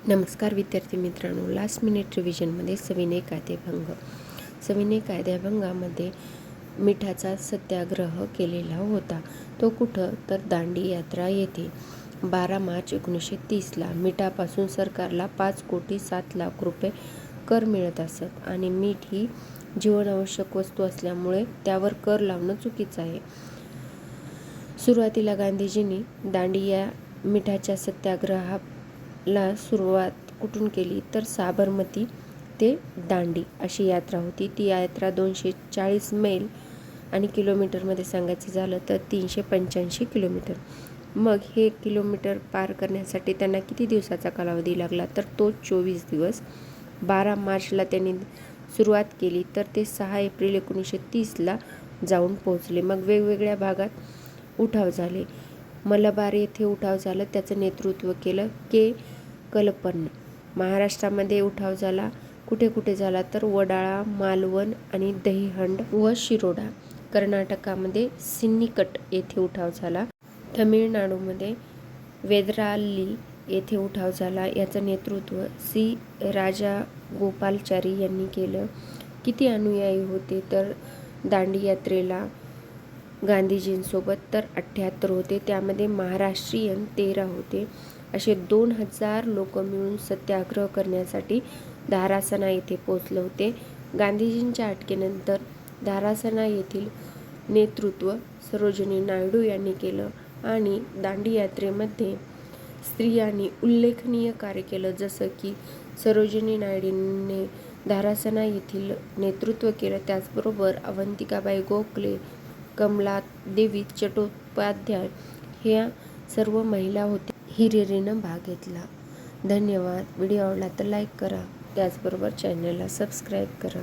नमस्कार विद्यार्थी मित्रांनो, लास्ट मिनिट रिव्हिजनमध्ये सविनय कायदेभंग. सविनय कायदेभंगामध्ये मिठाचा सत्याग्रह केलेला होता. तो कुठं तर दांडी यात्रा येथे 12 मार्च 1930ला. मिठापासून सरकारला 5,07,00,000 रुपये कर मिळत असत आणि मीठ ही जीवनावश्यक वस्तू असल्यामुळे त्यावर कर लावणं चुकीचं आहे. सुरुवातीला गांधीजींनी दांडी या मिठाच्या सत्याग्रहाला सुरुवात कुठून केली तर साबरमती ते दांडी अशी यात्रा होती. ती यात्रा 240 मैल आणि किलोमीटरमध्ये सांगायचं झालं तर 385 किलोमीटर. मग हे किलोमीटर पार करण्यासाठी त्यांना किती दिवसाचा कालावधी लागला तर तो 24 दिवस. 12 मार्चला त्यांनी सुरुवात केली तर ते 6 एप्रिल 1930ला जाऊन पोहोचले. मग वेगवेगळ्या भागात उठाव झाले. मलबार येथे उठाव झाला, त्याचं नेतृत्व केलं के. कलपन्न. महाराष्ट्रामध्ये उठाव झाला. कुठे कुठे झाला तर वडाळा, मालवण आणि दहिहंड व शिरोडा. कर्नाटकामध्ये सिन्निकट येथे उठाव झाला. तमिळनाडूमध्ये वेदराल्ली येथे उठाव झाला. याचं नेतृत्व सी. राजागोपालाचारी यांनी केलं. किती अनुयायी होते तर दांडी यात्रेला गांधीजींसोबत तर 78 होते. त्यामध्ये महाराष्ट्रीयन 13 होते. असे 2000 लोक मिळून सत्याग्रह करण्यासाठी धारासना येथे पोहोचले होते. गांधीजींच्या अटकेनंतर धारासना येथील नेतृत्व सरोजिनी नायडू यांनी केलं आणि दांडी यात्रेमध्ये स्त्रियांनी उल्लेखनीय कार्य केलं. जसं की सरोजिनी नायडूंनी धारासना येथील नेतृत्व केलं. त्याचबरोबर अवंतिकाबाई गोखले, कमलादेवी चट्टोपाध्याय ह्या सर्व महिला होत्या. हिरिरीनं भाग घेतला. धन्यवाद. व्हिडिओ आवडला तर लाईक करा. त्याचबरोबर चॅनलला सबस्क्राईब करा.